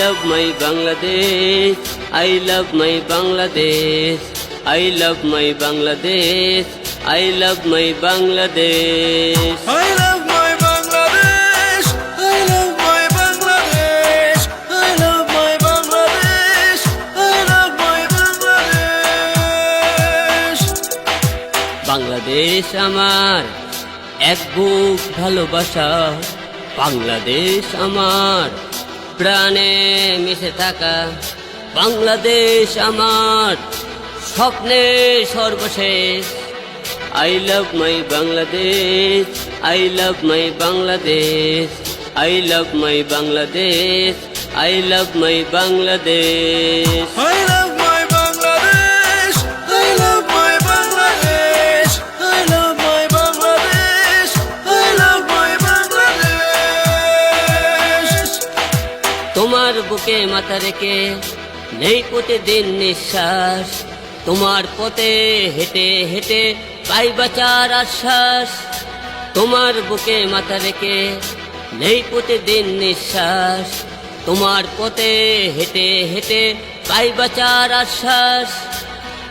love my Bangladesh, I love my Bangladesh, I love my Bangladesh, I love my Bangladesh. I love my Bangladesh, I love my Bangladesh, I love my Bangladesh, I love my Bangladesh. Bangladesh আমার এক বুক ভালোবাসা, বাংলাদেশ আমার প্রাণে মিশে থাকা, বাংলাদেশ আমার স্বপ্নে সর্বশেষ। I love my Bangladesh, I love my Bangladesh, I love my Bangladesh, I love my Bangladesh. I love my Bangladesh, I love my Bangladesh, I love my Bangladesh, I love my Bangladesh. তোমার বুকে মাথা রেখে নেই প্রতিদিন নিঃশ্বাস, তোমার পথে হেঁটে হেঁটে পাই বাঁচার আশ্বাস। তোমার বুকে মাথা রেখে নেই প্রতিদিন নিঃশ্বাস, তোমার পথে হেঁটে হেঁটে পাই বাঁচার আশ্বাস।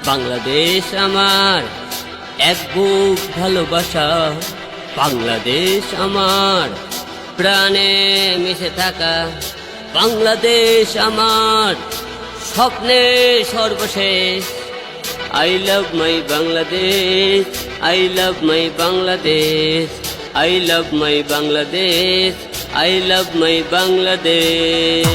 বাংলাদেশ আমার এক বুক ভালোবাসা, বাংলাদেশ আমার প্রাণে মিশে থাকা, বাংলাদেশ আমার স্বপ্নে সর্বশেষ। I love my Bangladesh, I love my Bangladesh, I love my Bangladesh, I love my Bangladesh.